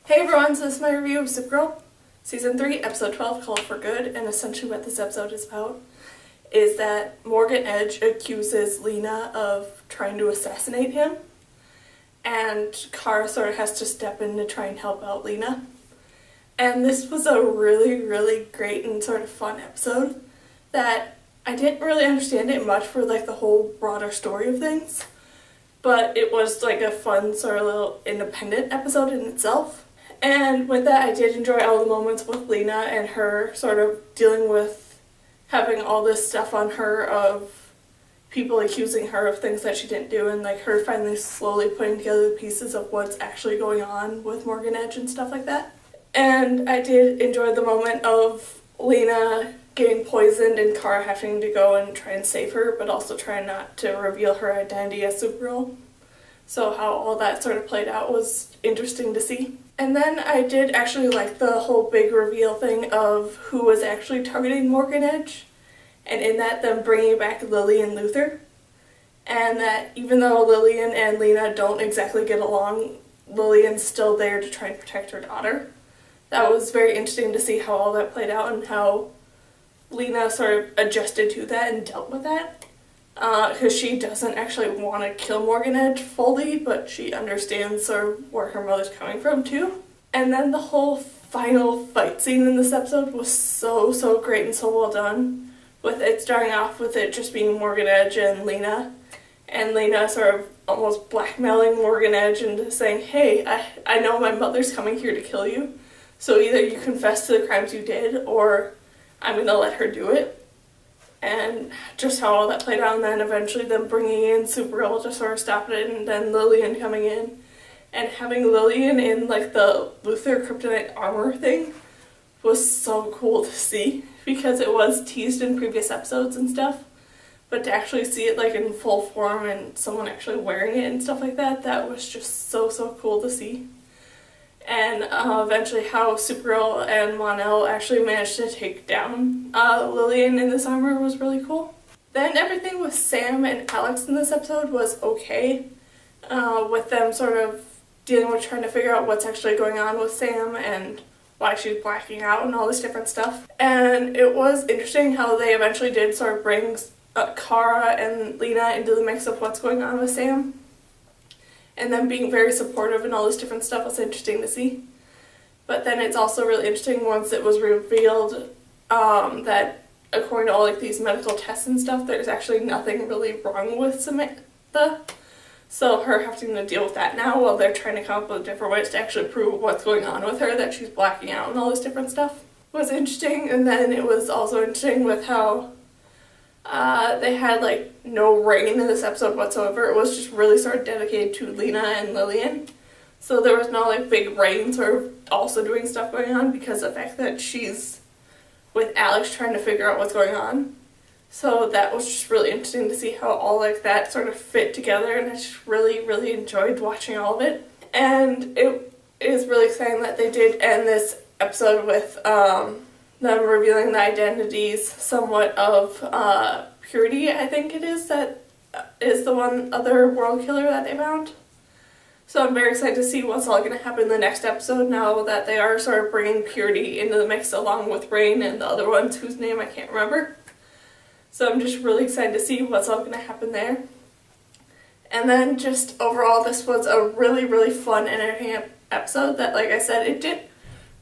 Hey everyone, so this is my review of Supergirl, Season 3, Episode 12, called For Good, and essentially what this episode is about is that Morgan Edge accuses Lena of trying to assassinate him, and Kara sort of has to step in to try and help out Lena. And this was a really, really great and sort of fun episode that I didn't really understand it much for like the whole broader story of things, but it was like a fun sort of little independent episode in itself. And with that, I did enjoy all the moments with Lena and her sort of dealing with having all this stuff on her of people accusing her of things that she didn't do, and like her finally slowly putting together the pieces of what's actually going on with Morgan Edge and stuff like that. And I did enjoy the moment of Lena getting poisoned and Kara having to go and try and save her, but also trying not to reveal her identity as Supergirl. So how all that sort of played out was interesting to see. And then I did actually like the whole big reveal thing of who was actually targeting Morgan Edge, and in that them bringing back Lillian Luthor, and that even though Lillian and Lena don't exactly get along, Lillian's still there to try and protect her daughter. That was very interesting to see how all that played out and how Lena sort of adjusted to that and dealt with that. Because she doesn't actually want to kill Morgan Edge fully, but she understands sort of where her mother's coming from too. And then the whole final fight scene in this episode was so great and so well done, with it starting off with it just being Morgan Edge and Lena sort of almost blackmailing Morgan Edge into saying, hey, I know my mother's coming here to kill you, so either you confess to the crimes you did or I'm going to let her do it. And just how all that played out, and then eventually them bringing in Supergirl to sort of stop it, and then Lillian coming in, and having Lillian in like the Luthor kryptonite armor thing was so cool to see, because it was teased in previous episodes and stuff, but to actually see it like in full form and someone actually wearing it and stuff like that, that was just so cool to see. And eventually how Supergirl and Mon-El actually managed to take down Lillian in this armor was really cool. Then everything with Sam and Alex in this episode was okay, with them sort of dealing with trying to figure out what's actually going on with Sam and why she's blacking out and all this different stuff. And it was interesting how they eventually did sort of bring Kara and Lena into the mix of what's going on with Sam. And them being very supportive and all this different stuff was interesting to see. But then it's also really interesting once it was revealed that according to all like these medical tests and stuff, there's actually nothing really wrong with Samantha. So her having to deal with that now while they're trying to come up with different ways to actually prove what's going on with her, that she's blacking out and all this different stuff, was interesting. And then it was also interesting with how they had like no rain in this episode whatsoever. It was just really sort of dedicated to Lena and Lillian. So there was no like big rain sort of also doing stuff going on, because of the fact that she's with Alex trying to figure out what's going on. So that was just really interesting to see how all like that sort of fit together, and I just really enjoyed watching all of it. And it is really exciting that they did end this episode with them revealing the identities somewhat of Purity, I think it is, that is the one other world killer that they found. So I'm very excited to see what's all going to happen in the next episode now that they are sort of bringing Purity into the mix along with Rain and the other ones whose name I can't remember. So I'm just really excited to see what's all going to happen there. And then just overall, this was a really fun and entertaining episode that, like I said, it didn't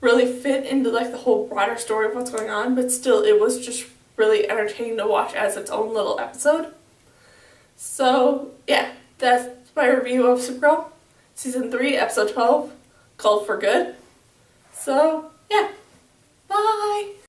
really fit into like the whole broader story of what's going on, but still it was just really entertaining to watch as its own little episode. So yeah, that's my review of Supergirl Season 3, Episode 12, called For Good. So yeah, bye!